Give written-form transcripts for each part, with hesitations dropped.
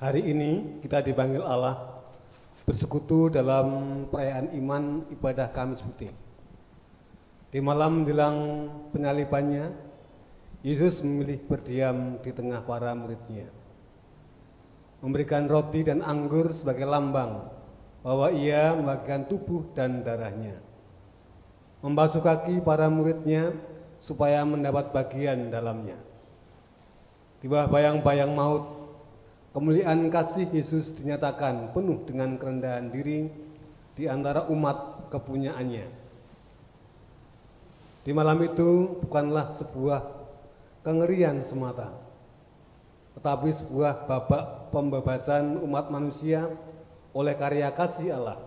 Hari ini kita dipanggil Allah bersekutu dalam perayaan iman ibadah Kamis Putih. Di malam menjelang penyalibannya, Yesus memilih berdiam di tengah para muridnya, memberikan roti dan anggur sebagai lambang bahwa ia membagikan tubuh dan darahnya, membasuh kaki para muridnya supaya mendapat bagian dalamnya. Di bawah bayang-bayang maut, kemuliaan kasih Yesus dinyatakan penuh dengan kerendahan diri di antara umat kepunyaannya. Di malam itu bukanlah sebuah kengerian semata, tetapi sebuah babak pembebasan umat manusia oleh karya kasih Allah.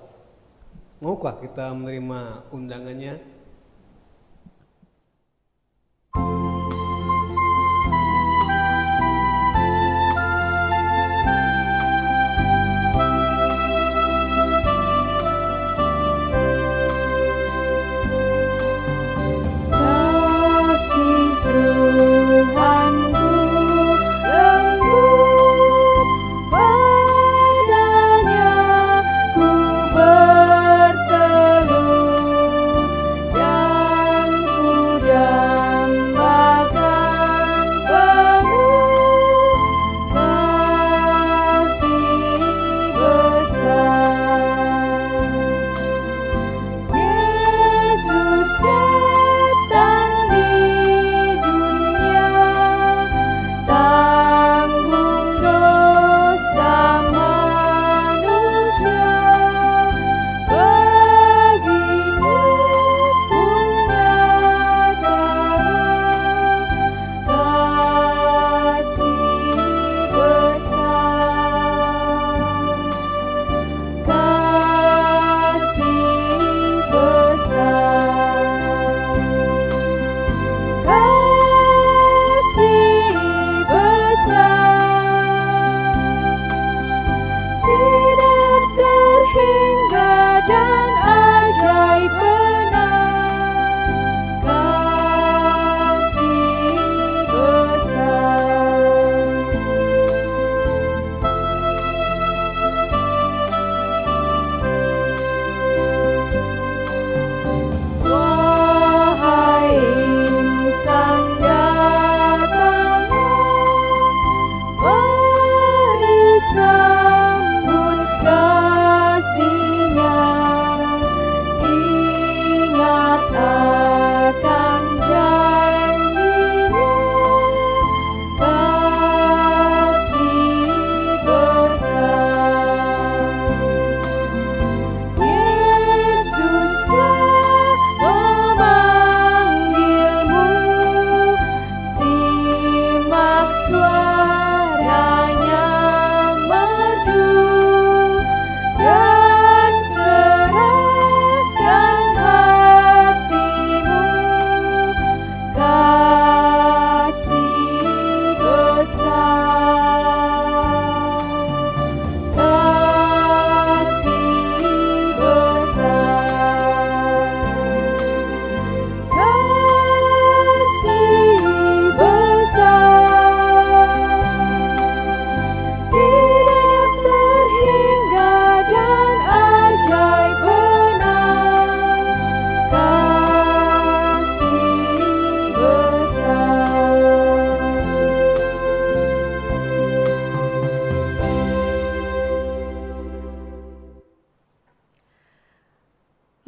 Maukah kita menerima undangannya?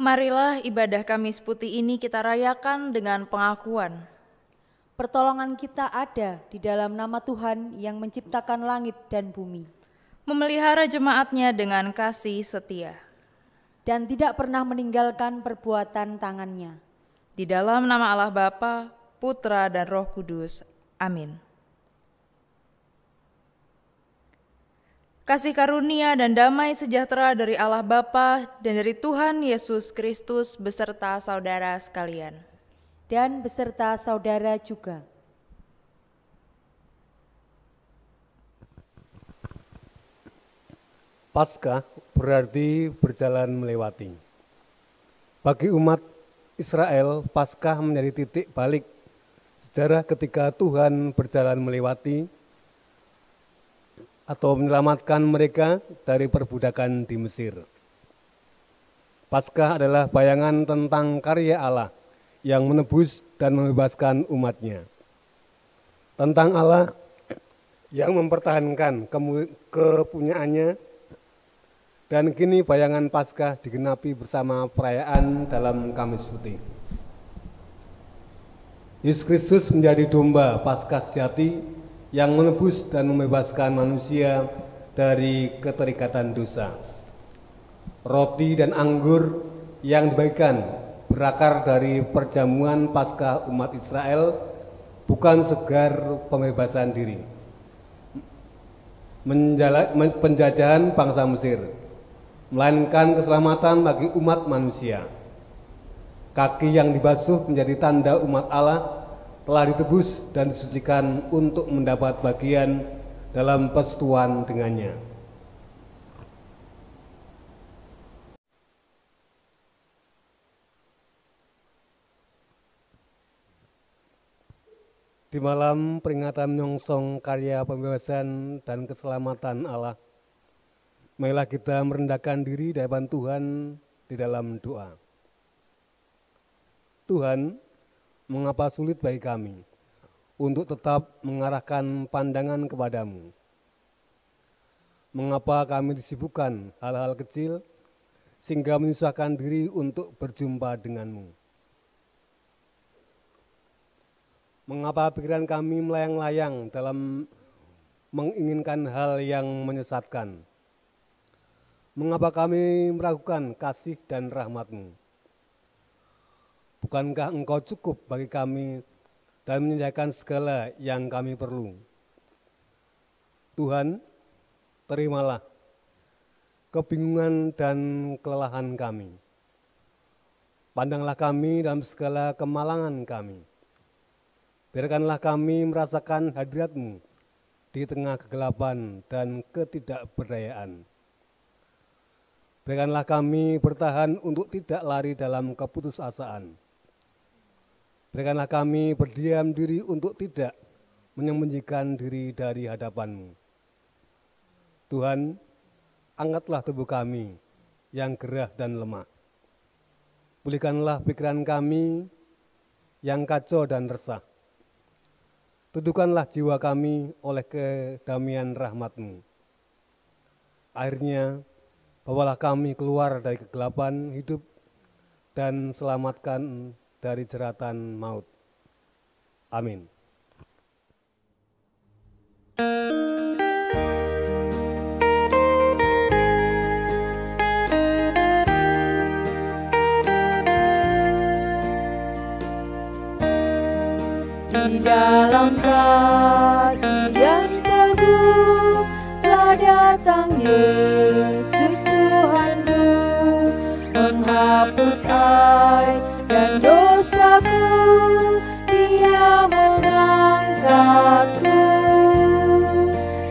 Marilah ibadah Kamis Putih ini kita rayakan dengan pengakuan. Pertolongan kita ada di dalam nama Tuhan yang menciptakan langit dan bumi, memelihara jemaatnya dengan kasih setia, dan tidak pernah meninggalkan perbuatan tangannya. Di dalam nama Allah Bapa, Putra, dan Roh Kudus. Amin. Kasih karunia dan damai sejahtera dari Allah Bapa dan dari Tuhan Yesus Kristus beserta saudara sekalian. Dan beserta saudara juga. Paskah berarti berjalan melewati. Bagi umat Israel, Paskah menjadi titik balik sejarah ketika Tuhan berjalan melewati atau menyelamatkan mereka dari perbudakan di Mesir. Paskah adalah bayangan tentang karya Allah yang menebus dan membebaskan umatnya. Tentang Allah yang mempertahankan kepunyaannya, dan kini bayangan Paskah digenapi bersama perayaan dalam Kamis Putih. Yesus Kristus menjadi domba Paskah sejati yang menebus dan membebaskan manusia dari keterikatan dosa. Roti dan anggur yang dibagikan berakar dari perjamuan Paskah umat Israel, bukan segar pembebasan diri, penjajahan bangsa Mesir, melainkan keselamatan bagi umat manusia. Kaki yang dibasuh menjadi tanda umat Allah telah ditebus dan disucikan untuk mendapat bagian dalam persekutuan dengannya. Di malam peringatan menyongsong karya pembebasan dan keselamatan Allah, marilah kita merendahkan diri di hadapan Tuhan di dalam doa. Tuhan, mengapa sulit bagi kami untuk tetap mengarahkan pandangan kepadamu? Mengapa kami disibukkan hal-hal kecil sehingga menyusahkan diri untuk berjumpa denganmu? Mengapa pikiran kami melayang-layang dalam menginginkan hal yang menyesatkan? Mengapa kami meragukan kasih dan rahmat-Mu? Bukankah Engkau cukup bagi kami dan menyediakan segala yang kami perlu? Tuhan, terimalah kebingungan dan kelelahan kami. Pandanglah kami dalam segala kemalangan kami. Biarkanlah kami merasakan hadirat-Mu di tengah kegelapan dan ketidakberdayaan. Biarkanlah kami bertahan untuk tidak lari dalam keputusasaan. Biarkanlah kami berdiam diri untuk tidak menyembunyikan diri dari hadapan-Mu. Tuhan, angkatlah tubuh kami yang gerah dan lemah. Pulihkanlah pikiran kami yang kacau dan resah. Teduhkanlah jiwa kami oleh kedamaian rahmat-Mu. Akhirnya, bawalah kami keluar dari kegelapan hidup dan selamatkan dari jeratan maut. Amin. Di dalam kasih yang teguh telah datang Yesus Tuhanku, menghapus aib dan dosaku, Dia mengangkatku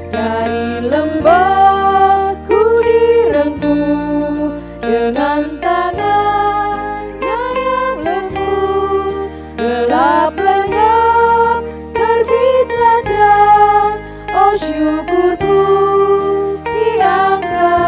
dari lembahku direngkuh dengan tangannya yang lembut, gelap lenyap terbitlah terang, oh syukurku diangkatnya.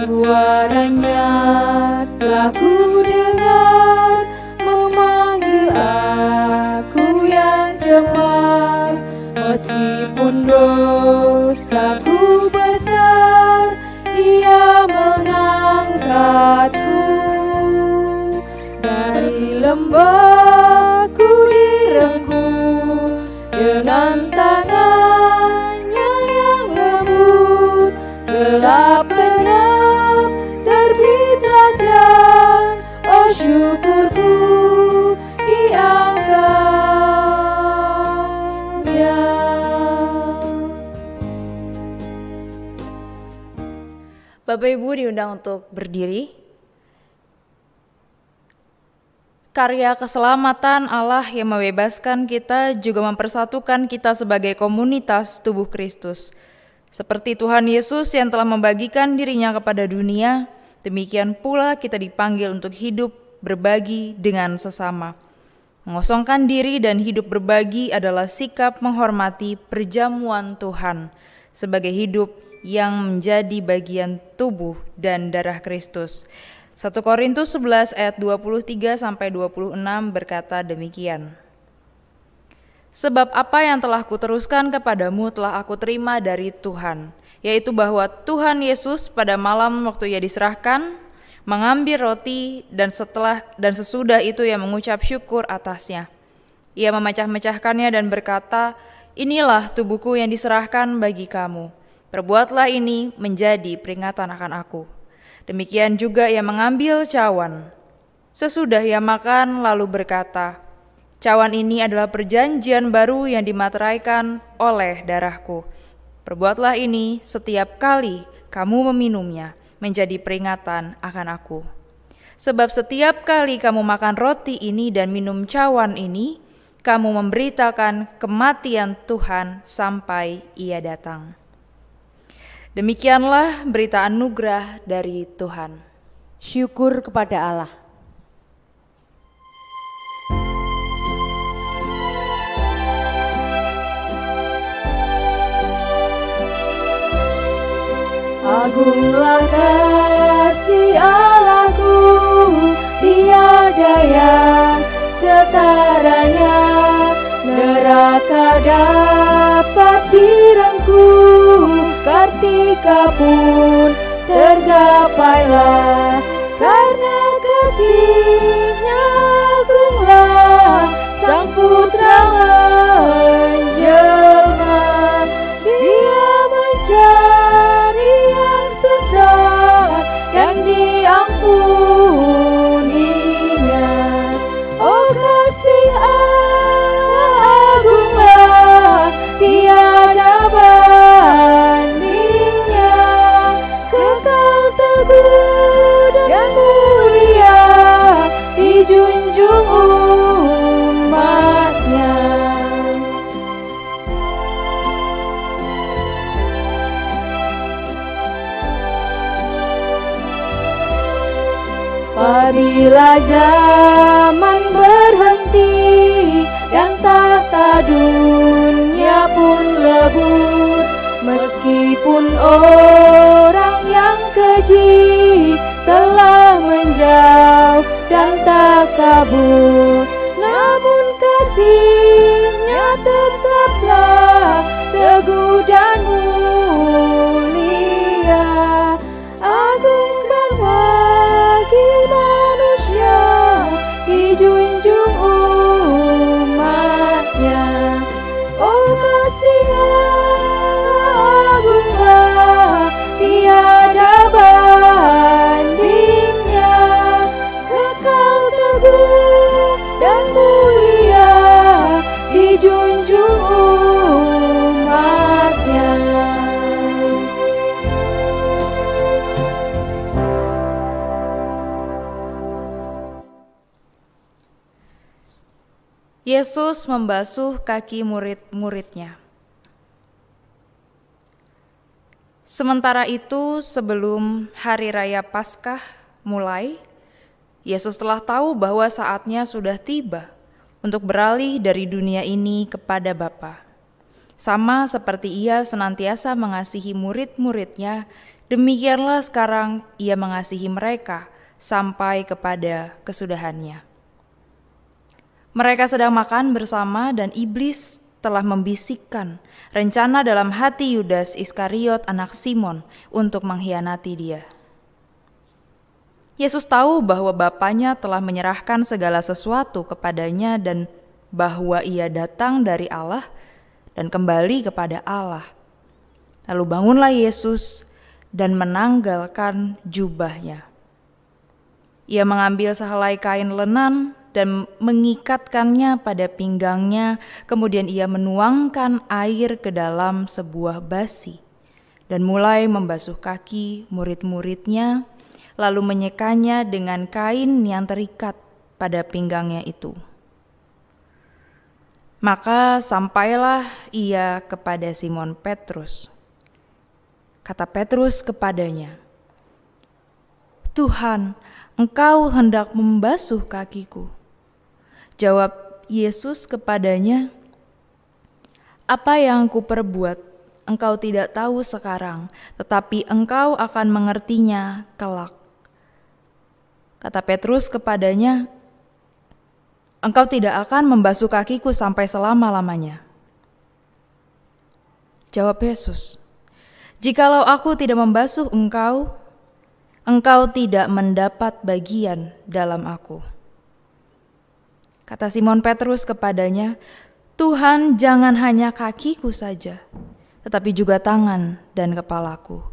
Suaranya telah ku dengar, memanggil aku yang cemar. Meskipun dosaku besar, Dia mengangkatku dari lembahku direngkuh dengan tangannya yang lembut, gelap lenyap terbitlah terang, oh syukurku diangkatnya. Bapak Ibu diundang untuk berdiri. Karya keselamatan Allah yang membebaskan kita juga mempersatukan kita sebagai komunitas tubuh Kristus. Seperti Tuhan Yesus yang telah membagikan dirinya kepada dunia, demikian pula kita dipanggil untuk hidup berbagi dengan sesama. Mengosongkan diri dan hidup berbagi adalah sikap menghormati perjamuan Tuhan sebagai hidup yang menjadi bagian tubuh dan darah Kristus. 1 Korintus 11 ayat 23-26 berkata demikian. Sebab apa yang telah kuteruskan kepadamu telah aku terima dari Tuhan, yaitu bahwa Tuhan Yesus pada malam waktu ia diserahkan, mengambil roti dan sesudah itu ia mengucap syukur atasnya. Ia memecah-mecahkannya dan berkata, "Inilah tubuhku yang diserahkan bagi kamu. Perbuatlah ini menjadi peringatan akan aku." Demikian juga ia mengambil cawan. Sesudah ia makan lalu berkata, "Cawan ini adalah perjanjian baru yang dimateraikan oleh darahku. Perbuatlah ini setiap kali kamu meminumnya menjadi peringatan akan aku. Sebab setiap kali kamu makan roti ini dan minum cawan ini, kamu memberitakan kematian Tuhan sampai ia datang." Demikianlah berita anugerah dari Tuhan. Syukur kepada Allah. Agunglah kasih Allahku, tiada yang setaranya. Neraka dapat direngkuh, kartika pun tergapailah. Karena kasih-Nya agunglah, Sang Putra menjelma. Dia mencari yang sesat dan diampuninya. Oh, kasih Allah agunglah, tiada bandingnya. Kekal teguh dan mulia dijunjung umat-Nya. Apabila zaman berhenti dan tahta dunia pun lebur, meskipun orang yang keji telah menjauh dan tak kabur, namun kasih-Nya tetaplah teguh dan mulia. Agungkan bagi manusia, dijunjung umat-Nya. Oh, kasih Allah agunglah, tiada bandingnya. Kekal teguh dan mulia dijunjung umat-Nya. Yesus membasuh kaki murid-muridnya. Sementara itu, sebelum hari raya Paskah mulai, Yesus telah tahu bahwa saatnya sudah tiba untuk beralih dari dunia ini kepada Bapa. Sama seperti ia senantiasa mengasihi murid-muridnya, demikianlah sekarang ia mengasihi mereka sampai kepada kesudahannya. Mereka sedang makan bersama dan iblis telah membisikkan rencana dalam hati Yudas Iskariot anak Simon untuk mengkhianati dia. Yesus tahu bahwa Bapanya telah menyerahkan segala sesuatu kepadanya dan bahwa ia datang dari Allah dan kembali kepada Allah. Lalu bangunlah Yesus dan menanggalkan jubahnya. Ia mengambil sehelai kain lenan dan mengikatkannya pada pinggangnya, kemudian ia menuangkan air ke dalam sebuah basi dan mulai membasuh kaki murid-muridnya, lalu menyekanya dengan kain yang terikat pada pinggangnya itu. Maka sampailah ia kepada Simon Petrus. Kata Petrus kepadanya, "Tuhan, Engkau hendak membasuh kakiku." Jawab Yesus kepadanya, "Apa yang kuperbuat, engkau tidak tahu sekarang, tetapi engkau akan mengertinya kelak." Kata Petrus kepadanya, "Engkau tidak akan membasuh kakiku sampai selama-lamanya." Jawab Yesus, "Jikalau aku tidak membasuh engkau, engkau tidak mendapat bagian dalam aku." Kata Simon Petrus kepadanya, "Tuhan, jangan hanya kakiku saja, tetapi juga tangan dan kepalaku."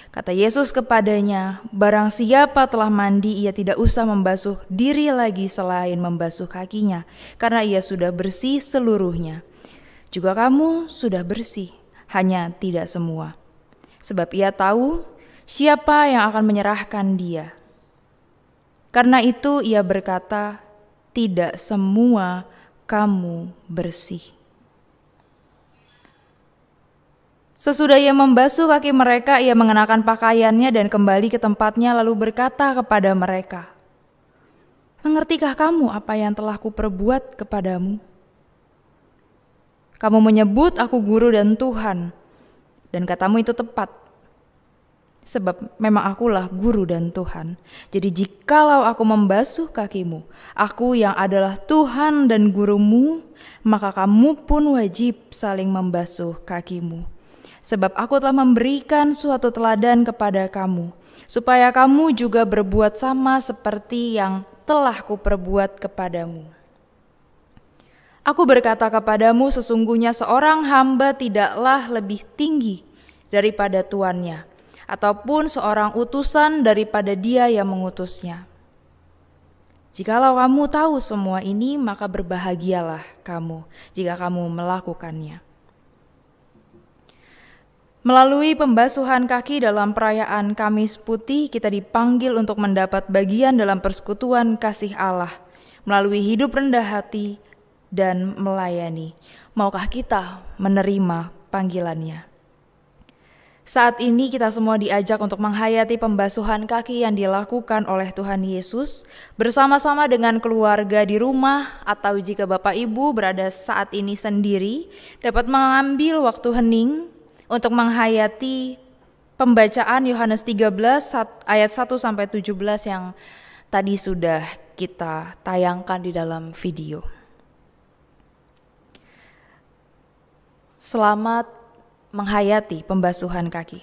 Kata Yesus kepadanya, "Barang siapa telah mandi, ia tidak usah membasuh diri lagi selain membasuh kakinya, karena ia sudah bersih seluruhnya. Juga kamu sudah bersih, hanya tidak semua. Sebab ia tahu siapa yang akan menyerahkan dia. Karena itu ia berkata, tidak semua kamu bersih." Sesudah ia membasuh kaki mereka, ia mengenakan pakaiannya dan kembali ke tempatnya, lalu berkata kepada mereka, "Mengertikah kamu apa yang telah kuperbuat kepadamu? Kamu menyebut aku guru dan Tuhan, dan katamu itu tepat. Sebab memang akulah guru dan Tuhan. Jadi jikalau aku membasuh kakimu, aku yang adalah Tuhan dan gurumu, maka kamu pun wajib saling membasuh kakimu. Sebab aku telah memberikan suatu teladan kepada kamu, supaya kamu juga berbuat sama seperti yang telah kuperbuat kepadamu. Aku berkata kepadamu, sesungguhnya seorang hamba tidaklah lebih tinggi daripada tuannya, ataupun seorang utusan daripada dia yang mengutusnya. Jikalau kamu tahu semua ini, maka berbahagialah kamu jika kamu melakukannya." Melalui pembasuhan kaki dalam perayaan Kamis Putih, kita dipanggil untuk mendapat bagian dalam persekutuan kasih Allah, melalui hidup rendah hati dan melayani. Maukah kita menerima panggilannya? Saat ini kita semua diajak untuk menghayati pembasuhan kaki yang dilakukan oleh Tuhan Yesus bersama-sama dengan keluarga di rumah, atau jika Bapak Ibu berada saat ini sendiri, dapat mengambil waktu hening untuk menghayati pembacaan Yohanes 13 ayat 1 sampai 17 yang tadi sudah kita tayangkan di dalam video. Selamat menghayati pembasuhan kaki.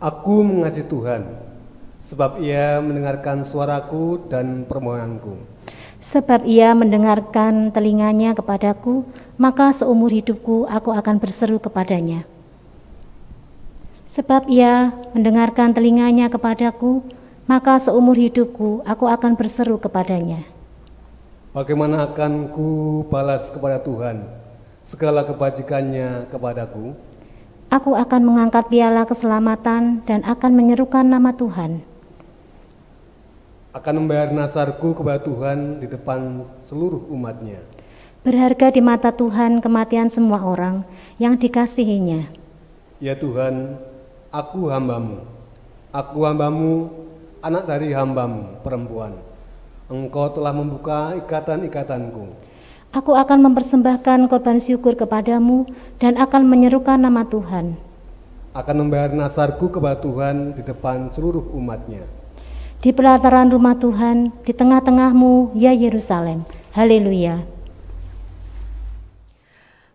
Aku mengasihi Tuhan, sebab Ia mendengarkan suaraku dan permohonanku. Sebab Ia mendengarkan telinganya kepadaku, maka seumur hidupku aku akan berseru kepadanya. Sebab Ia mendengarkan telinganya kepadaku, maka seumur hidupku aku akan berseru kepadanya. Bagaimana akan ku balas kepada Tuhan segala kebajikannya kepadaku? Aku akan mengangkat piala keselamatan dan akan menyerukan nama Tuhan. Akan membayar nasarku kepada Tuhan di depan seluruh umatnya. Berharga di mata Tuhan kematian semua orang yang dikasihinya. Ya Tuhan, aku hambamu, anak dari hambamu perempuan. Engkau telah membuka ikatan-ikatanku. Aku akan mempersembahkan korban syukur kepadamu dan akan menyerukan nama Tuhan. Akan membayar nasarku kepada Tuhan di depan seluruh umatnya. Di pelataran rumah Tuhan, di tengah-tengahmu, ya Yerusalem. Haleluya.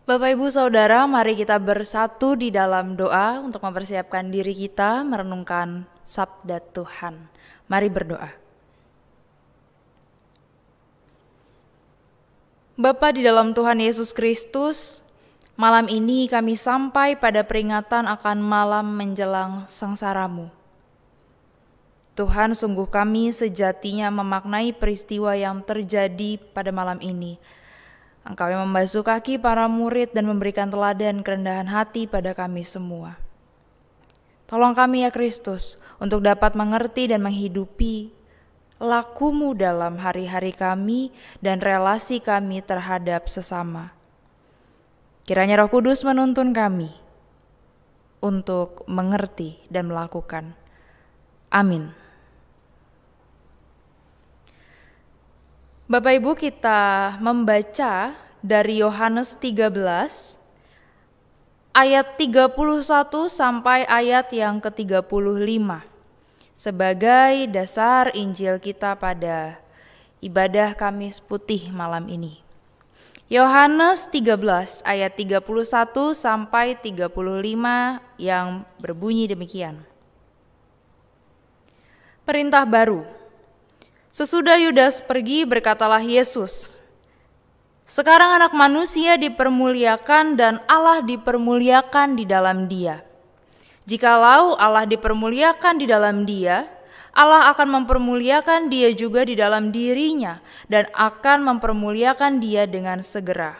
Bapak Ibu Saudara, mari kita bersatu di dalam doa untuk mempersiapkan diri kita merenungkan sabda Tuhan. Mari berdoa. Bapa di dalam Tuhan Yesus Kristus, malam ini kami sampai pada peringatan akan malam menjelang sengsara-Mu. Tuhan, sungguh kami sejatinya memaknai peristiwa yang terjadi pada malam ini. Engkau yang membasuh kaki para murid dan memberikan teladan kerendahan hati pada kami semua. Tolong kami ya Kristus untuk dapat mengerti dan menghidupi laku-Mu dalam hari-hari kami dan relasi kami terhadap sesama. Kiranya Roh Kudus menuntun kami untuk mengerti dan melakukan. Amin. Bapak Ibu, kita membaca dari Yohanes 13 ayat 31 sampai ayat yang ke-35. Sebagai dasar Injil kita pada ibadah Kamis Putih malam ini. Yohanes 13 ayat 31 sampai 35 yang berbunyi demikian. Perintah baru. Sesudah Yudas pergi, berkatalah Yesus, "Sekarang Anak Manusia dipermuliakan dan Allah dipermuliakan di dalam Dia. Jikalau Allah dipermuliakan di dalam Dia, Allah akan mempermuliakan Dia juga di dalam dirinya dan akan mempermuliakan Dia dengan segera.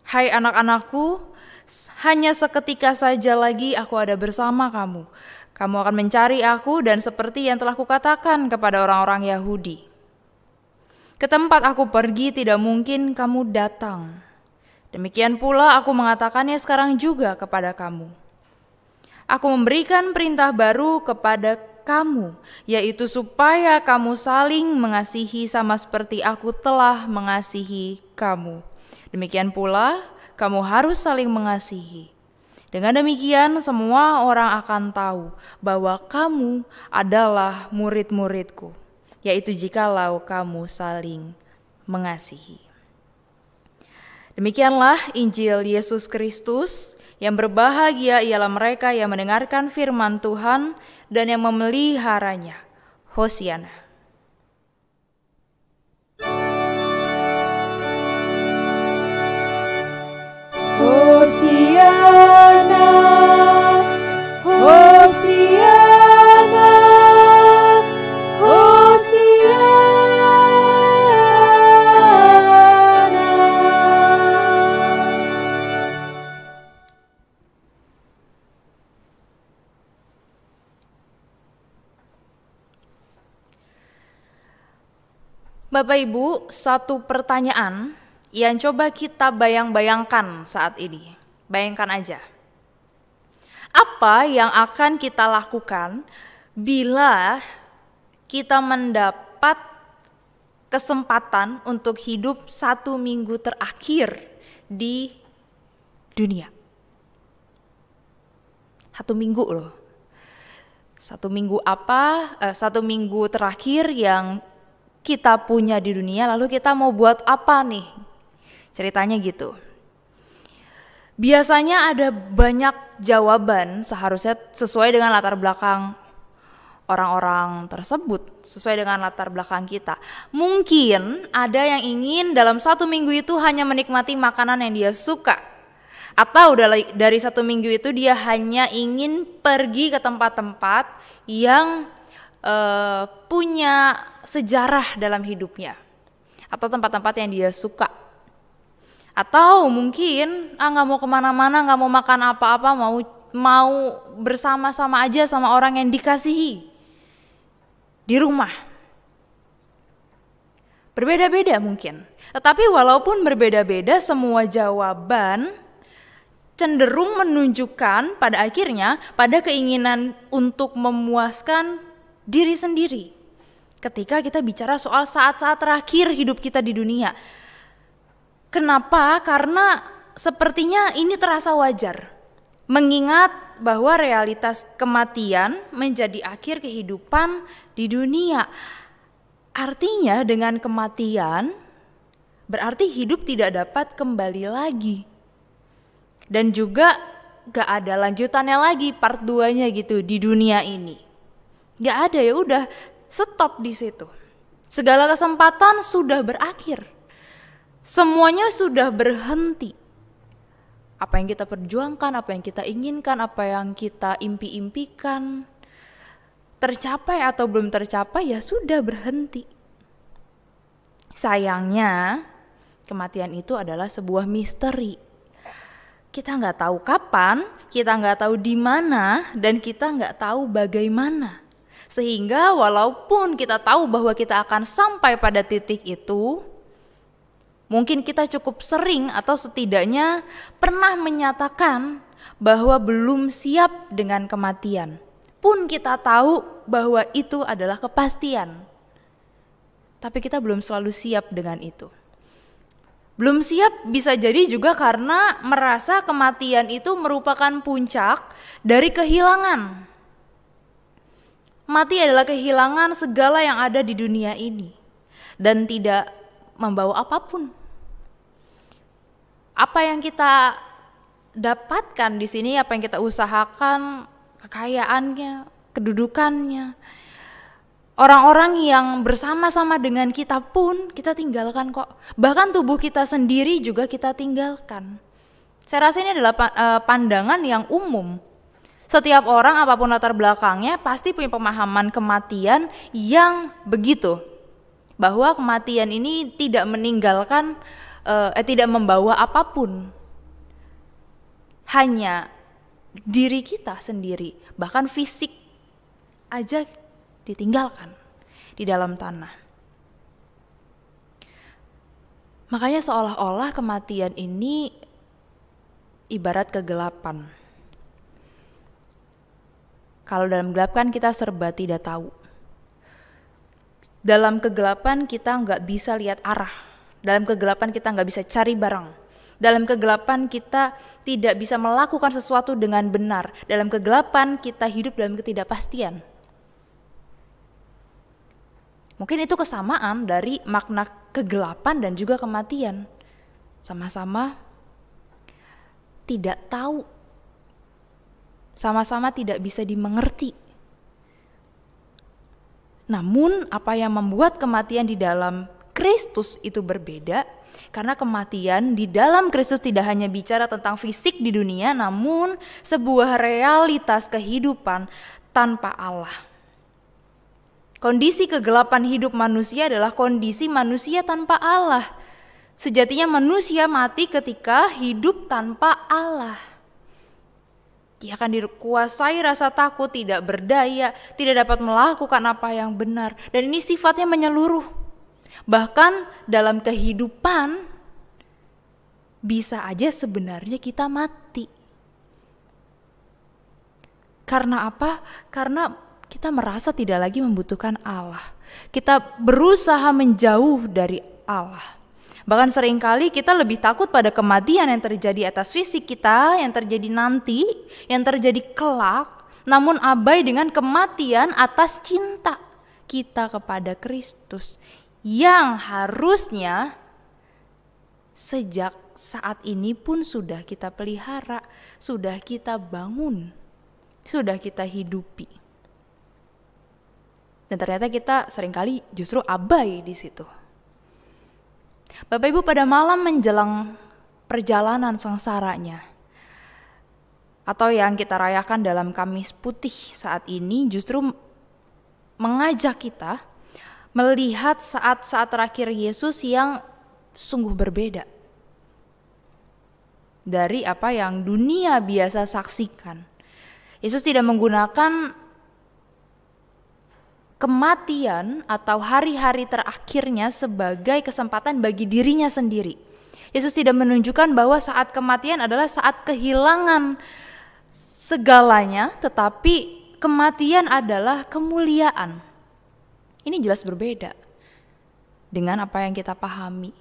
Hai anak-anakku, hanya seketika saja lagi aku ada bersama kamu. Kamu akan mencari aku dan seperti yang telah kukatakan kepada orang-orang Yahudi. Ke tempat aku pergi tidak mungkin kamu datang. Demikian pula aku mengatakannya sekarang juga kepada kamu. Aku memberikan perintah baru kepada kamu, yaitu supaya kamu saling mengasihi sama seperti aku telah mengasihi kamu. Demikian pula kamu harus saling mengasihi. Dengan demikian semua orang akan tahu bahwa kamu adalah murid-muridku, yaitu jikalau kamu saling mengasihi." Demikianlah Injil Yesus Kristus. Yang berbahagia ialah mereka yang mendengarkan firman Tuhan dan yang memeliharanya. Hosiana. Hosiana, Hosiana, Hosiana. Bapak Ibu, satu pertanyaan yang coba kita bayang-bayangkan saat ini. Bayangkan aja. Apa yang akan kita lakukan bila kita mendapat kesempatan untuk hidup 1 minggu terakhir di dunia? 1 minggu loh. 1 minggu apa? 1 minggu terakhir yang kita punya di dunia, lalu kita mau buat apa nih? Ceritanya gitu. Biasanya ada banyak jawaban seharusnya sesuai dengan latar belakang orang-orang tersebut, sesuai dengan latar belakang kita. Mungkin ada yang ingin dalam 1 minggu itu hanya menikmati makanan yang dia suka, atau dari 1 minggu itu dia hanya ingin pergi ke tempat-tempat yang punya sejarah dalam hidupnya, atau tempat-tempat yang dia suka. Atau mungkin nggak mau kemana-mana, nggak mau makan apa-apa, mau bersama-sama aja sama orang yang dikasihi di rumah. Berbeda-beda mungkin. Tetapi walaupun berbeda-beda, semua jawaban cenderung menunjukkan pada akhirnya pada keinginan untuk memuaskan diri sendiri. Ketika kita bicara soal saat-saat terakhir hidup kita di dunia. Kenapa? Karena sepertinya ini terasa wajar. Mengingat bahwa realitas kematian menjadi akhir kehidupan di dunia. Artinya dengan kematian berarti hidup tidak dapat kembali lagi. Dan juga gak ada lanjutannya lagi, part 2-nya gitu di dunia ini. Gak ada, ya udah stop di situ. Segala kesempatan sudah berakhir. Semuanya sudah berhenti. Apa yang kita perjuangkan, apa yang kita inginkan, apa yang kita impi-impikan, tercapai atau belum tercapai, ya sudah berhenti. Sayangnya, kematian itu adalah sebuah misteri. Kita nggak tahu kapan, kita nggak tahu di mana, dan kita nggak tahu bagaimana. Sehingga walaupun kita tahu bahwa kita akan sampai pada titik itu, mungkin kita cukup sering atau setidaknya pernah menyatakan bahwa belum siap dengan kematian. Pun kita tahu bahwa itu adalah kepastian. Tapi kita belum selalu siap dengan itu. Belum siap bisa jadi juga karena merasa kematian itu merupakan puncak dari kehilangan. Mati adalah kehilangan segala yang ada di dunia ini dan tidak membawa apapun. Apa yang kita dapatkan di sini, apa yang kita usahakan, kekayaannya, kedudukannya, orang-orang yang bersama-sama dengan kita pun kita tinggalkan kok. Bahkan tubuh kita sendiri juga kita tinggalkan. Saya rasa ini adalah pandangan yang umum. Setiap orang apapun latar belakangnya pasti punya pemahaman kematian yang begitu. Bahwa kematian ini tidak meninggalkan, tidak membawa apapun. Hanya diri kita sendiri, bahkan fisik aja ditinggalkan di dalam tanah. Makanya seolah-olah kematian ini ibarat kegelapan. Kalau dalam gelap kan kita serba tidak tahu. Dalam kegelapan kita nggak bisa lihat arah. Dalam kegelapan kita nggak bisa cari barang. Dalam kegelapan kita tidak bisa melakukan sesuatu dengan benar. Dalam kegelapan kita hidup dalam ketidakpastian. Mungkin itu kesamaan dari makna kegelapan dan juga kematian. Sama-sama tidak tahu. Sama-sama tidak bisa dimengerti. Namun apa yang membuat kematian di dalam Kristus itu berbeda, karena kematian di dalam Kristus tidak hanya bicara tentang fisik di dunia, namun sebuah realitas kehidupan tanpa Allah. Kondisi kegelapan hidup manusia adalah kondisi manusia tanpa Allah. Sejatinya manusia mati ketika hidup tanpa Allah. Dia akan dikuasai rasa takut, tidak berdaya, tidak dapat melakukan apa yang benar. Dan ini sifatnya menyeluruh. Bahkan dalam kehidupan bisa aja sebenarnya kita mati. Karena apa? Karena kita merasa tidak lagi membutuhkan Allah. Kita berusaha menjauh dari Allah. Bahkan seringkali kita lebih takut pada kematian yang terjadi atas fisik kita, yang terjadi nanti, yang terjadi kelak, namun abai dengan kematian atas cinta kita kepada Kristus, yang harusnya sejak saat ini pun sudah kita pelihara, sudah kita bangun, sudah kita hidupi. Dan ternyata kita seringkali justru abai di situ. Bapak Ibu, pada malam menjelang perjalanan sengsaranya, atau yang kita rayakan dalam Kamis Putih saat ini, justru mengajak kita melihat saat-saat terakhir Yesus yang sungguh berbeda dari apa yang dunia biasa saksikan. Yesus tidak menggunakan kematian atau hari-hari terakhirnya sebagai kesempatan bagi dirinya sendiri. Yesus tidak menunjukkan bahwa saat kematian adalah saat kehilangan segalanya, tetapi kematian adalah kemuliaan. Ini jelas berbeda dengan apa yang kita pahami.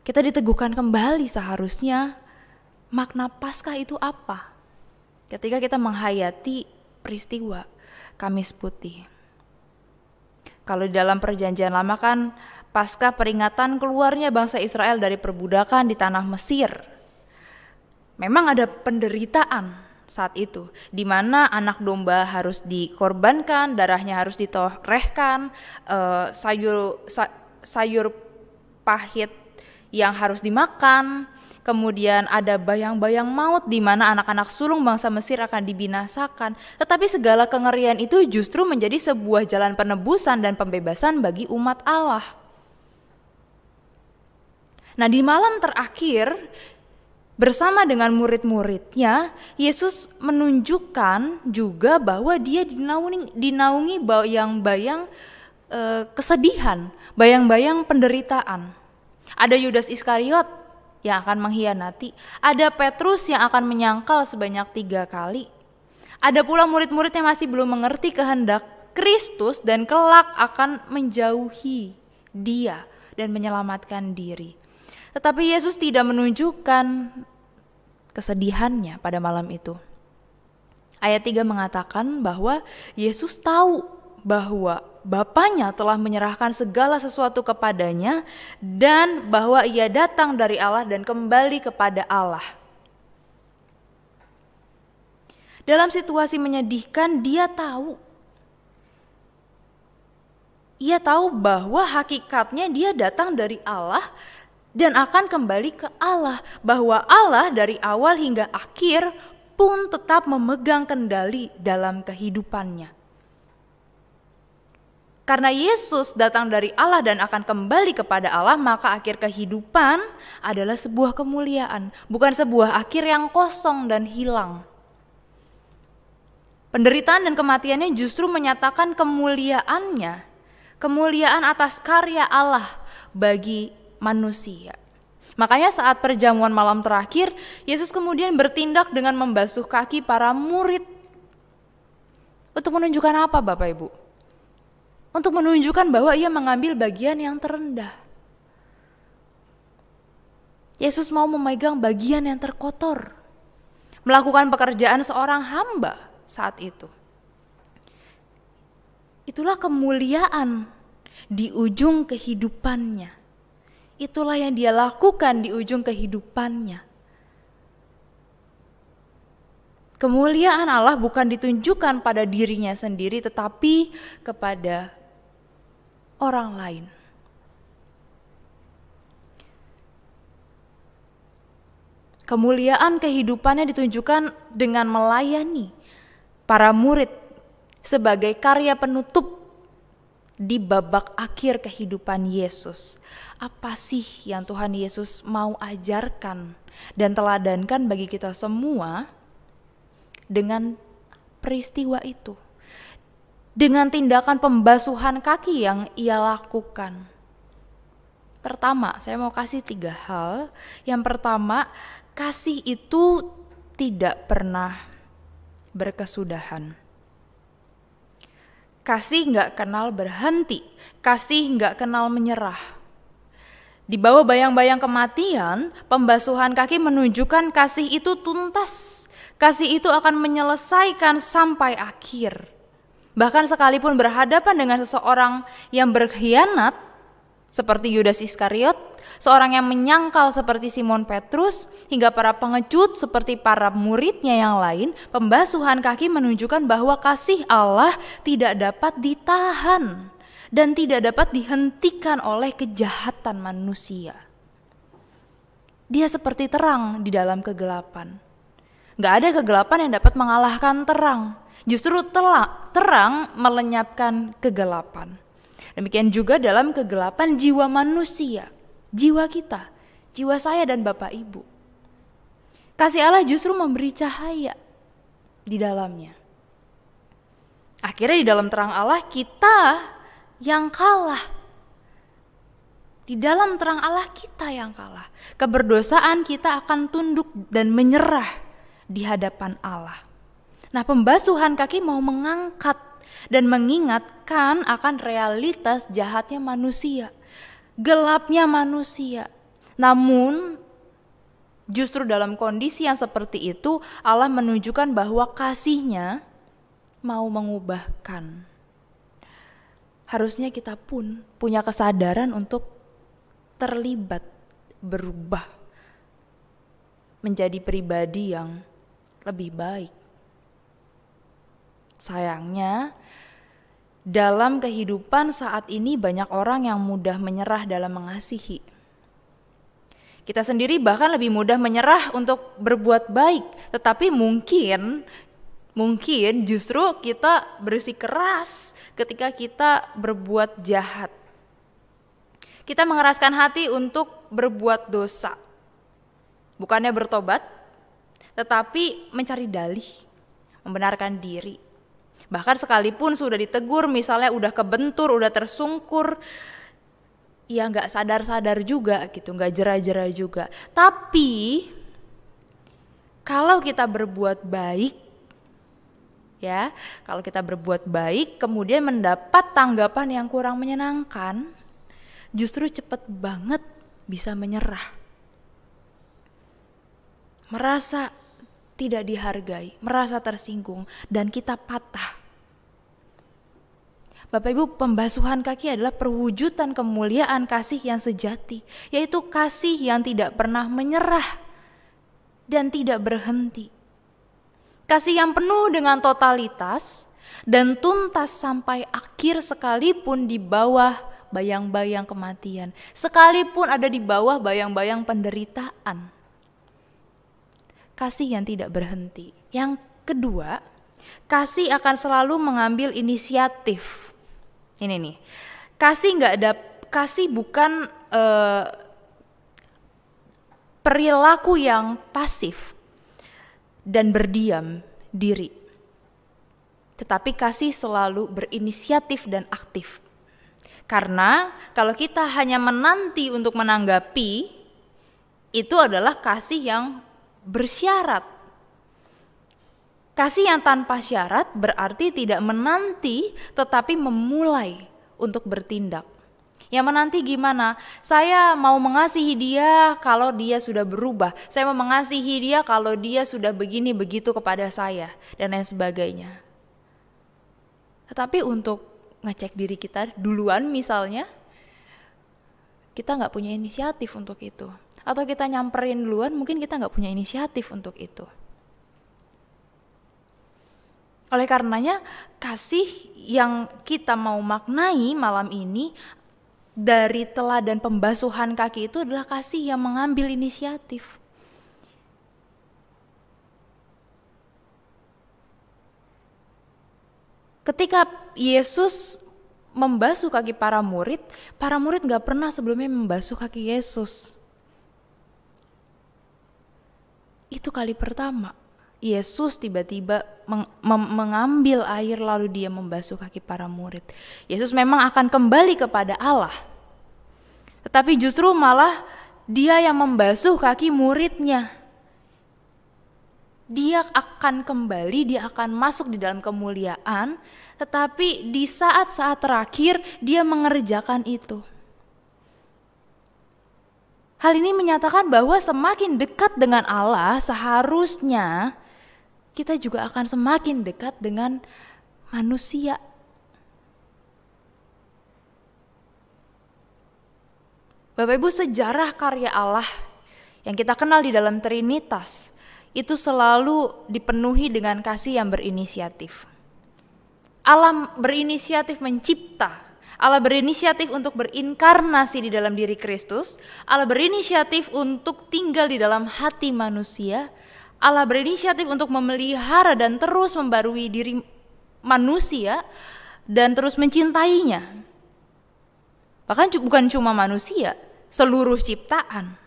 Kita diteguhkan kembali seharusnya makna Paskah itu apa ketika kita menghayati peristiwa Kamis Putih. Kalau di dalam perjanjian lama kan Paskah peringatan keluarnya bangsa Israel dari perbudakan di tanah Mesir. Memang ada penderitaan saat itu, di mana anak domba harus dikorbankan, darahnya harus ditorehkan, sayur pahit yang harus dimakan, kemudian ada bayang-bayang maut di mana anak-anak sulung bangsa Mesir akan dibinasakan. Tetapi segala kengerian itu justru menjadi sebuah jalan penebusan dan pembebasan bagi umat Allah. Nah, di malam terakhir bersama dengan murid-muridnya, Yesus menunjukkan juga bahwa dia dinaungi bayang-bayang kesedihan, bayang-bayang penderitaan. Ada Yudas Iskariot yang akan mengkhianati, ada Petrus yang akan menyangkal sebanyak 3 kali. Ada pula murid-murid yang masih belum mengerti kehendak Kristus dan kelak akan menjauhi dia dan menyelamatkan diri. Tetapi Yesus tidak menunjukkan kesedihannya pada malam itu. Ayat 3 mengatakan bahwa Yesus tahu bahwa Bapanya telah menyerahkan segala sesuatu kepadanya dan bahwa ia datang dari Allah dan kembali kepada Allah. Dalam situasi menyedihkan, dia tahu bahwa hakikatnya dia datang dari Allah dan akan kembali ke Allah, bahwa Allah dari awal hingga akhir pun tetap memegang kendali dalam kehidupannya. Karena Yesus datang dari Allah dan akan kembali kepada Allah, maka akhir kehidupan adalah sebuah kemuliaan, bukan sebuah akhir yang kosong dan hilang. Penderitaan dan kematiannya justru menyatakan kemuliaannya, kemuliaan atas karya Allah bagi manusia. Makanya saat perjamuan malam terakhir, Yesus kemudian bertindak dengan membasuh kaki para murid. Untuk menunjukkan apa, Bapak Ibu? Untuk menunjukkan bahwa ia mengambil bagian yang terendah. Yesus mau memegang bagian yang terkotor, melakukan pekerjaan seorang hamba saat itu. Itulah kemuliaan di ujung kehidupannya. Itulah yang dia lakukan di ujung kehidupannya. Kemuliaan Allah bukan ditunjukkan pada dirinya sendiri, tetapi kepada orang lain. Kemuliaan kehidupannya ditunjukkan dengan melayani para murid sebagai karya penutup di babak akhir kehidupan Yesus. Apa sih yang Tuhan Yesus mau ajarkan dan teladankan bagi kita semua dengan peristiwa itu? Dengan tindakan pembasuhan kaki yang ia lakukan. Pertama, saya mau kasih 3 hal. Yang pertama, kasih itu tidak pernah berkesudahan. Kasih gak kenal berhenti, kasih gak kenal menyerah. Di bawah bayang-bayang kematian, pembasuhan kaki menunjukkan kasih itu tuntas. Kasih itu akan menyelesaikan sampai akhir. Bahkan sekalipun berhadapan dengan seseorang yang berkhianat, seperti Yudas Iskariot, seorang yang menyangkal seperti Simon Petrus, hingga para pengecut seperti para muridnya yang lain, pembasuhan kaki menunjukkan bahwa kasih Allah tidak dapat ditahan dan tidak dapat dihentikan oleh kejahatan manusia. Dia seperti terang di dalam kegelapan. Gak ada kegelapan yang dapat mengalahkan terang. Justru terang melenyapkan kegelapan. Demikian juga dalam kegelapan jiwa manusia, jiwa kita, jiwa saya dan Bapak Ibu. Kasih Allah justru memberi cahaya di dalamnya. Akhirnya di dalam terang Allah kita yang kalah. Di dalam terang Allah kita yang kalah. Keberdosaan kita akan tunduk dan menyerah di hadapan Allah. Nah, pembasuhan kaki mau mengangkat dan mengingatkan akan realitas jahatnya manusia, gelapnya manusia. Namun justru dalam kondisi yang seperti itu Allah menunjukkan bahwa kasih-Nya mau mengubahkan. Harusnya kita pun punya kesadaran untuk terlibat, berubah menjadi pribadi yang lebih baik. Sayangnya, dalam kehidupan saat ini banyak orang yang mudah menyerah dalam mengasihi. Kita sendiri bahkan lebih mudah menyerah untuk berbuat baik, tetapi mungkin justru kita bersikeras ketika kita berbuat jahat. Kita mengeraskan hati untuk berbuat dosa. Bukannya bertobat, tetapi mencari dalih, membenarkan diri. Bahkan sekalipun sudah ditegur, misalnya udah kebentur, udah tersungkur, ya gak sadar-sadar juga gitu, gak jera-jera juga. Tapi kalau kita berbuat baik, ya, kalau kita berbuat baik kemudian mendapat tanggapan yang kurang menyenangkan, justru cepet banget bisa menyerah. Merasa tidak dihargai, merasa tersinggung, dan kita patah. Bapak Ibu, pembasuhan kaki adalah perwujudan kemuliaan kasih yang sejati, yaitu kasih yang tidak pernah menyerah dan tidak berhenti. Kasih yang penuh dengan totalitas dan tuntas sampai akhir, sekalipun di bawah bayang-bayang kematian, sekalipun ada di bawah bayang-bayang penderitaan. Kasih yang tidak berhenti. Yang kedua, kasih akan selalu mengambil inisiatif. Ini nih, kasih bukan perilaku yang pasif dan berdiam diri, tetapi kasih selalu berinisiatif dan aktif. Karena kalau kita hanya menanti untuk menanggapi, itu adalah kasih yang bersyarat. Kasih yang tanpa syarat berarti tidak menanti tetapi memulai untuk bertindak. Yang menanti gimana? Saya mau mengasihi dia kalau dia sudah berubah. Saya mau mengasihi dia kalau dia sudah begini begitu kepada saya dan lain sebagainya. Tetapi untuk ngecek diri kita duluan misalnya, kita gak punya inisiatif untuk itu. Atau kita nyamperin duluan, mungkin kita gak punya inisiatif untuk itu. Oleh karenanya, kasih yang kita mau maknai malam ini dari teladan pembasuhan kaki itu adalah kasih yang mengambil inisiatif. Ketika Yesus membasuh kaki para murid gak pernah sebelumnya membasuh kaki Yesus. Itu kali pertama Yesus tiba-tiba mengambil air lalu dia membasuh kaki para murid. Yesus memang akan kembali kepada Allah, tetapi justru malah dia yang membasuh kaki muridnya. Dia akan kembali, dia akan masuk di dalam kemuliaan, tetapi di saat-saat terakhir dia mengerjakan itu. Hal ini menyatakan bahwa semakin dekat dengan Allah, seharusnya kita juga akan semakin dekat dengan manusia. Bapak Ibu, sejarah karya Allah yang kita kenal di dalam Trinitas itu selalu dipenuhi dengan kasih yang berinisiatif. Allah berinisiatif mencipta, Allah berinisiatif untuk berinkarnasi di dalam diri Kristus, Allah berinisiatif untuk tinggal di dalam hati manusia, Allah berinisiatif untuk memelihara dan terus membarui diri manusia dan terus mencintainya. Bahkan bukan cuma manusia, seluruh ciptaan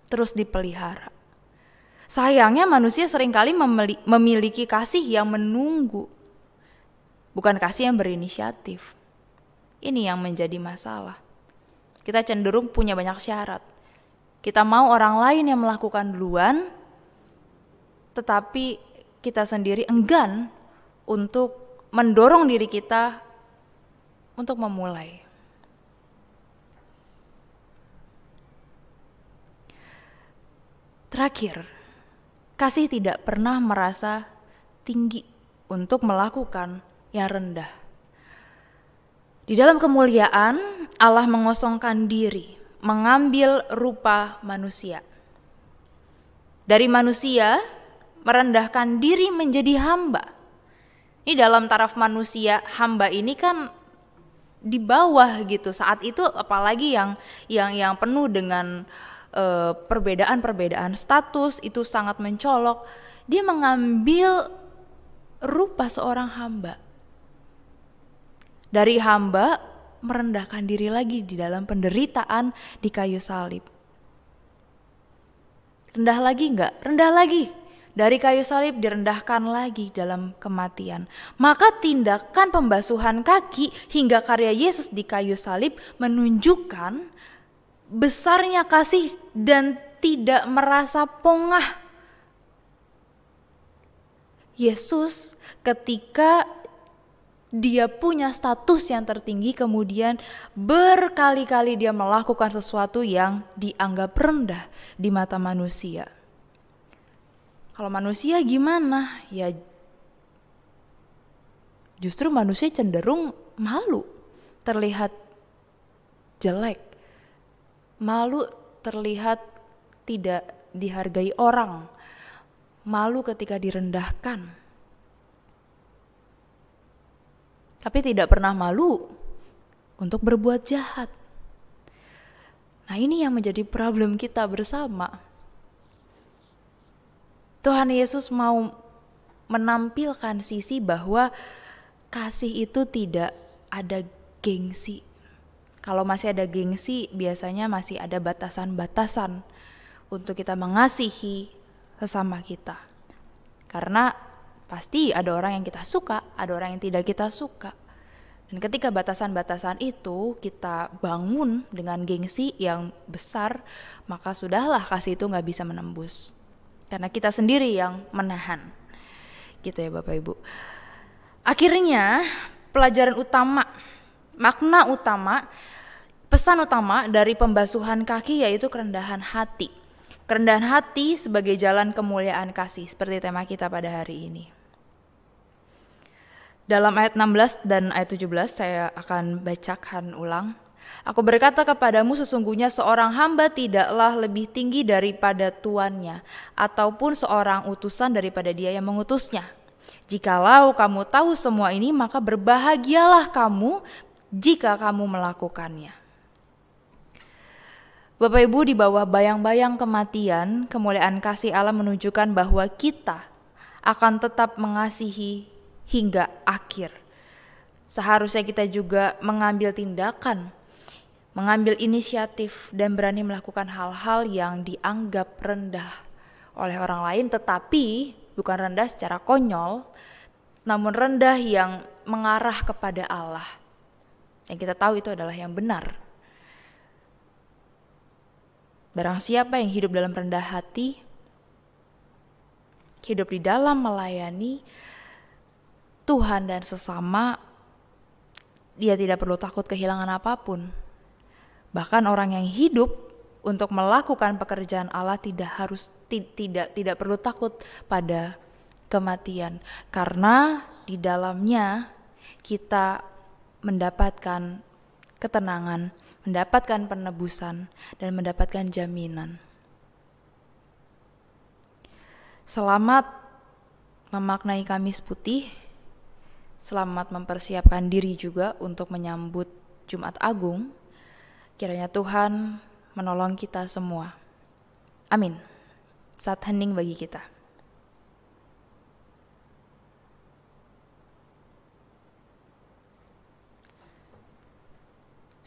terus dipelihara. Sayangnya manusia seringkali memiliki kasih yang menunggu, bukan kasih yang berinisiatif. Ini yang menjadi masalah. Kita cenderung punya banyak syarat. Kita mau orang lain yang melakukan duluan, tetapi kita sendiri enggan untuk mendorong diri kita untuk memulai. Terakhir, kasih tidak pernah merasa tinggi untuk melakukan yang rendah. Di dalam kemuliaan, Allah mengosongkan diri, mengambil rupa manusia. Dari manusia, merendahkan diri menjadi hamba. Ini dalam taraf manusia, hamba ini kan di bawah gitu. Saat itu apalagi yang penuh dengan perbedaan status itu sangat mencolok. Dia mengambil rupa seorang hamba. Dari hamba merendahkan diri lagi di dalam penderitaan di kayu salib. Rendah lagi enggak? Rendah lagi. Dari kayu salib direndahkan lagi dalam kematian. Maka tindakan pembasuhan kaki hingga karya Yesus di kayu salib menunjukkan besarnya kasih dan tidak merasa pongah. Yesus ketika dia punya status yang tertinggi, kemudian berkali-kali dia melakukan sesuatu yang dianggap rendah di mata manusia. Kalau manusia gimana? Ya justru manusia cenderung malu, terlihat jelek. Malu terlihat tidak dihargai orang. Malu ketika direndahkan. Tapi tidak pernah malu untuk berbuat jahat. Nah, ini yang menjadi problem kita bersama. Tuhan Yesus mau menampilkan sisi bahwa kasih itu tidak ada gengsi. Kalau masih ada gengsi, biasanya masih ada batasan-batasan untuk kita mengasihi sesama kita. Karena pasti ada orang yang kita suka, ada orang yang tidak kita suka. Dan ketika batasan-batasan itu kita bangun dengan gengsi yang besar, maka sudahlah kasih itu gak bisa menembus. Karena kita sendiri yang menahan. Gitu ya Bapak Ibu. Akhirnya pelajaran utama, makna utama, pesan utama dari pembasuhan kaki yaitu kerendahan hati. Kerendahan hati sebagai jalan kemuliaan kasih, seperti tema kita pada hari ini. Dalam ayat 16 dan ayat 17 saya akan bacakan ulang. Aku berkata kepadamu, sesungguhnya seorang hamba tidaklah lebih tinggi daripada tuannya, ataupun seorang utusan daripada dia yang mengutusnya. Jikalau kamu tahu semua ini, maka berbahagialah kamu jika kamu melakukannya. Bapak Ibu, di bawah bayang-bayang kematian, kemuliaan kasih Allah menunjukkan bahwa kita akan tetap mengasihi hingga akhir. Seharusnya kita juga mengambil tindakan, mengambil inisiatif dan berani melakukan hal-hal yang dianggap rendah oleh orang lain, tetapi bukan rendah secara konyol, namun rendah yang mengarah kepada Allah. Yang kita tahu itu adalah yang benar. Barang siapa yang hidup dalam rendah hati, hidup di dalam melayani Tuhan dan sesama, dia tidak perlu takut kehilangan apapun. Bahkan orang yang hidup untuk melakukan pekerjaan Allah tidak perlu takut pada kematian, karena di dalamnya kita mendapatkan ketenangan mendapatkan penebusan, dan mendapatkan jaminan. Selamat memaknai Kamis Putih, selamat mempersiapkan diri juga untuk menyambut Jumat Agung. Kiranya Tuhan menolong kita semua. Amin. Saat hening bagi kita.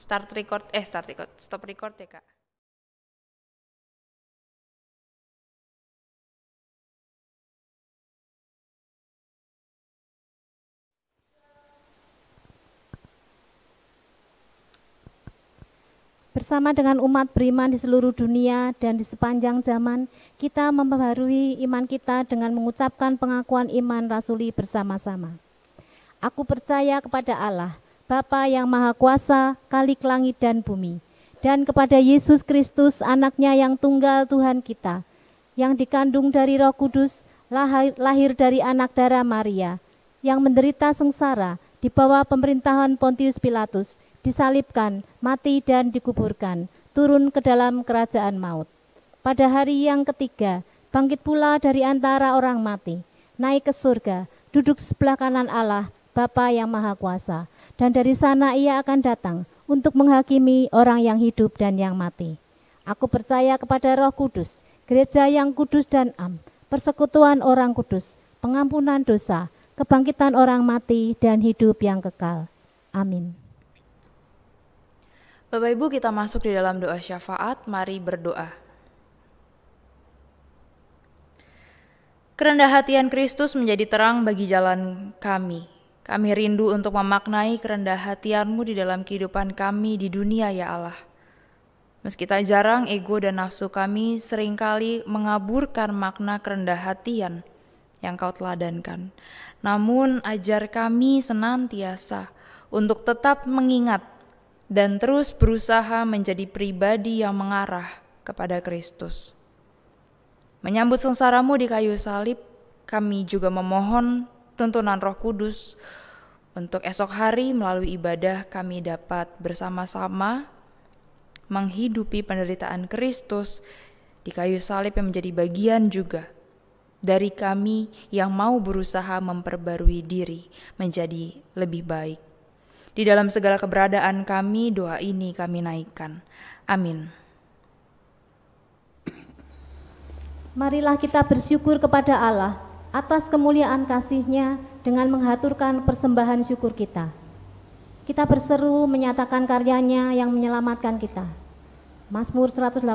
Stop record ya, Kak. Bersama dengan umat beriman di seluruh dunia dan di sepanjang zaman, kita memperbarui iman kita dengan mengucapkan pengakuan iman rasuli bersama-sama. Aku percaya kepada Allah, Bapa yang Maha Kuasa, Khalik langit dan bumi, dan kepada Yesus Kristus, anaknya yang tunggal Tuhan kita, yang dikandung dari Roh Kudus, lahir dari anak darah Maria, yang menderita sengsara di bawah pemerintahan Pontius Pilatus, disalibkan, mati dan dikuburkan, turun ke dalam kerajaan maut. Pada hari yang ketiga, bangkit pula dari antara orang mati, naik ke surga, duduk sebelah kanan Allah, Bapa yang Maha Kuasa, dan dari sana ia akan datang untuk menghakimi orang yang hidup dan yang mati. Aku percaya kepada Roh Kudus, gereja yang kudus dan am, persekutuan orang kudus, pengampunan dosa, kebangkitan orang mati, dan hidup yang kekal. Amin. Bapak Ibu, kita masuk di dalam doa syafaat. Mari berdoa. Kerendah hatian Kristus menjadi terang bagi jalan kami. Kami rindu untuk memaknai kerendah hatian-Mu di dalam kehidupan kami di dunia, ya Allah. Meski tak jarang ego dan nafsu kami seringkali mengaburkan makna kerendah hatian yang Kau teladankan. Namun ajar kami senantiasa untuk tetap mengingat dan terus berusaha menjadi pribadi yang mengarah kepada Kristus. Menyambut sengsara-Mu di kayu salib, kami juga memohon tuntunan Roh Kudus untuk esok hari melalui ibadah kami dapat bersama-sama menghidupi penderitaan Kristus di kayu salib yang menjadi bagian juga dari kami yang mau berusaha memperbarui diri menjadi lebih baik. Di dalam segala keberadaan kami, doa ini kami naikkan. Amin. Marilah kita bersyukur kepada Allah atas kemuliaan kasih-Nya dengan menghaturkan persembahan syukur kita. Kita berseru menyatakan karya-Nya yang menyelamatkan kita. Mazmur 118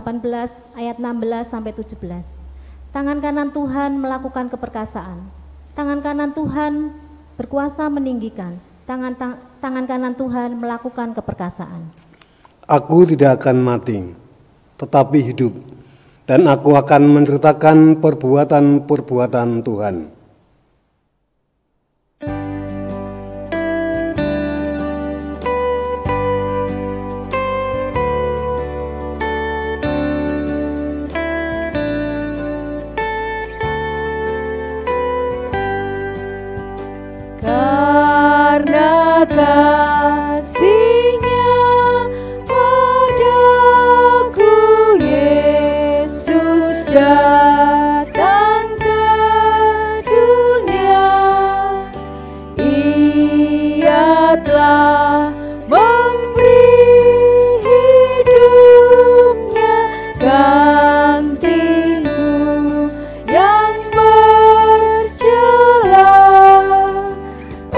ayat 16-17. Tangan kanan Tuhan melakukan keperkasaan. Tangan kanan Tuhan berkuasa meninggikan. Tangan kanan Tuhan melakukan keperkasaan. Aku tidak akan mati, tetapi hidup, dan aku akan menceritakan perbuatan-perbuatan Tuhan. Karena kasih-Nya padaku, Yesus datang ke dunia. Ia telah memberi hidupnya gantiku yang bercela.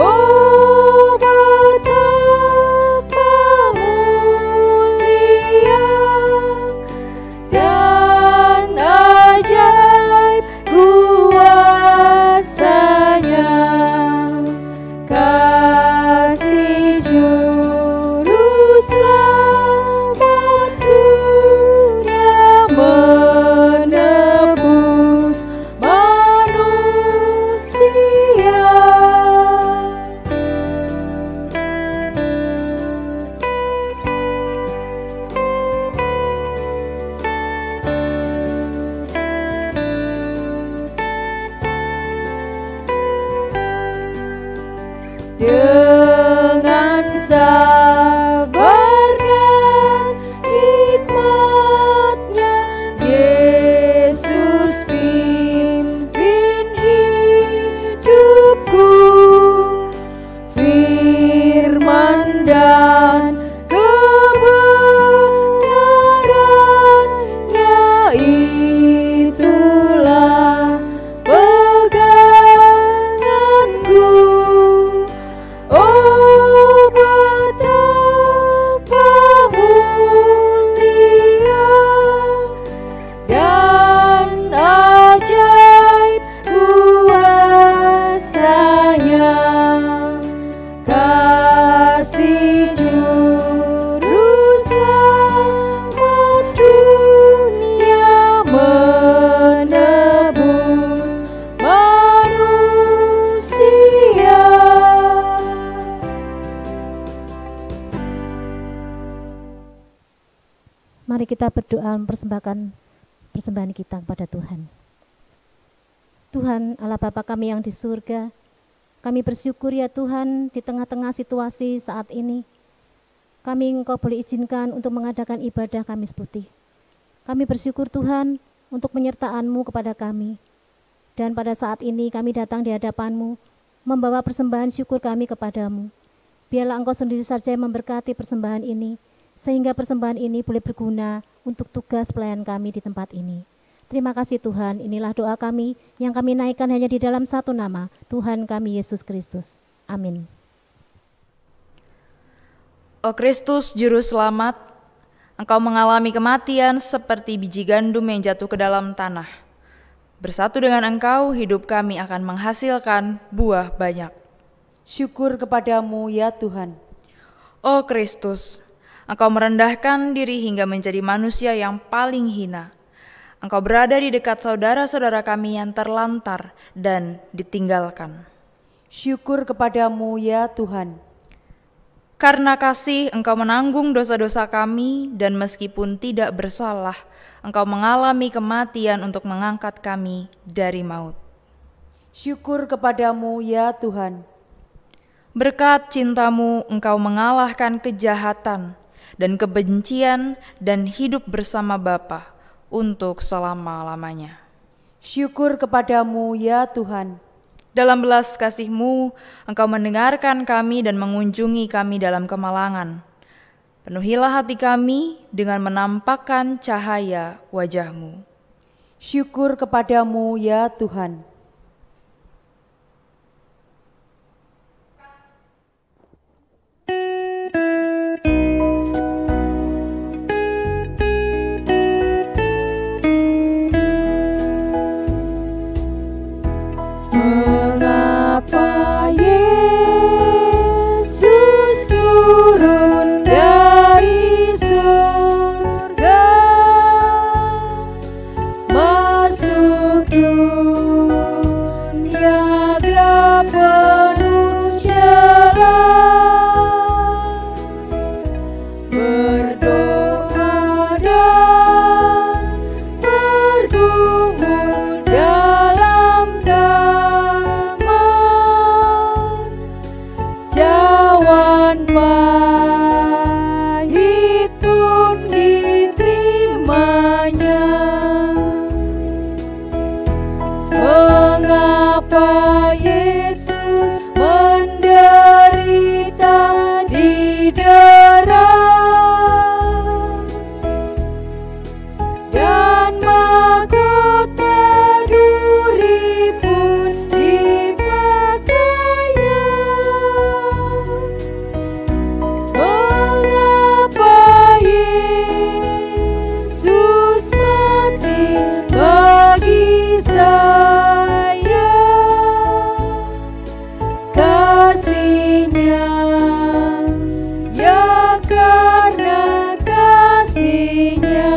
Oh, betapa mulia dan ajaib kuasa-Nya, kasih Juru Selamat dunia menebus manusia. Dengan sabar dan kita berdoa mempersembahkan persembahan kita kepada Tuhan. Tuhan Allah Bapa kami yang di surga, kami bersyukur ya Tuhan di tengah-tengah situasi saat ini. Engkau boleh izinkan untuk mengadakan ibadah Kamis Putih. Kami bersyukur Tuhan untuk penyertaan-Mu kepada kami. Dan pada saat ini kami datang di hadapan-Mu, membawa persembahan syukur kami kepadamu. Biarlah Engkau sendiri saja yang memberkati persembahan ini, sehingga persembahan ini boleh berguna untuk tugas pelayan kami di tempat ini. Terima kasih Tuhan, inilah doa kami yang kami naikkan hanya di dalam satu nama, Tuhan kami Yesus Kristus. Amin. Oh Kristus Juru Selamat, Engkau mengalami kematian seperti biji gandum yang jatuh ke dalam tanah. Bersatu dengan Engkau, hidup kami akan menghasilkan buah banyak. Syukur kepadamu ya Tuhan. Oh Kristus, Engkau merendahkan diri hingga menjadi manusia yang paling hina. Engkau berada di dekat saudara-saudara kami yang terlantar dan ditinggalkan. Syukur kepadamu ya Tuhan. Karena kasih Engkau menanggung dosa-dosa kami dan meskipun tidak bersalah, Engkau mengalami kematian untuk mengangkat kami dari maut. Syukur kepadamu ya Tuhan. Berkat cinta-Mu Engkau mengalahkan kejahatan dan kebencian dan hidup bersama Bapa untuk selama-lamanya. Syukur kepadamu ya Tuhan. Dalam belas kasih-Mu, Engkau mendengarkan kami dan mengunjungi kami dalam kemalangan. Penuhilah hati kami dengan menampakkan cahaya wajah-Mu. Syukur kepadamu ya Tuhan. Mengapa Yesus turun dari surga, masuk dunia gelap penuh celah, berdoa dan bergumul dalam cawan pahit pun diterimanya. Mengapa Yesus menderita didera dan mahkota duri pun dipakainya? Mengapa Yesus mati bagi saya? Kasih-Nya, ya karena kasih-Nya.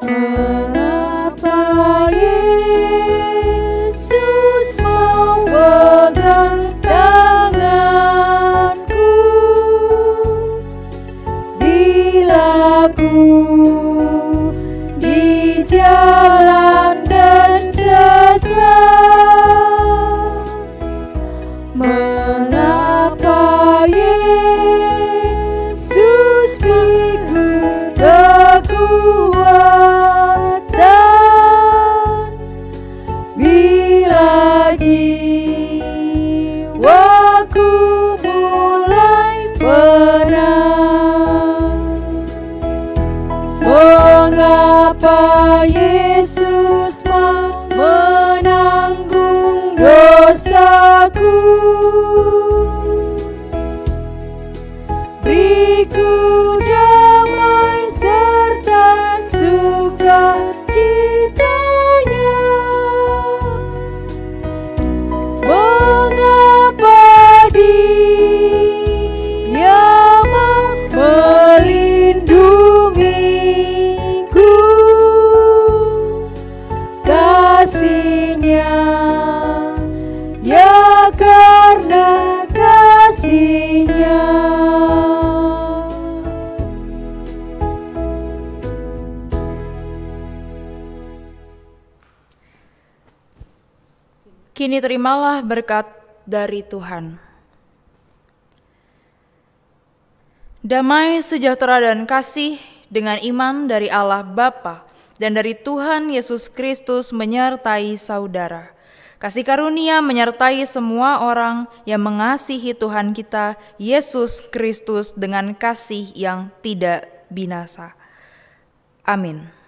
Mengapa Yesus mau pegang tanganku bila ku di jalan tersesat? Mengapa Yesus beriku kekuatan bila jiwaku mulai penat? Mengapa Yesus mau menanggung dosaku? Beriku damai serta sukacitanya. Mengapa Dia mau melindungiku? Kini terimalah berkat dari Tuhan. Damai, sejahtera, dan kasih dengan iman dari Allah Bapa dan dari Tuhan Yesus Kristus menyertai saudara. Kasih karunia menyertai semua orang yang mengasihi Tuhan kita, Yesus Kristus, dengan kasih yang tidak binasa. Amin.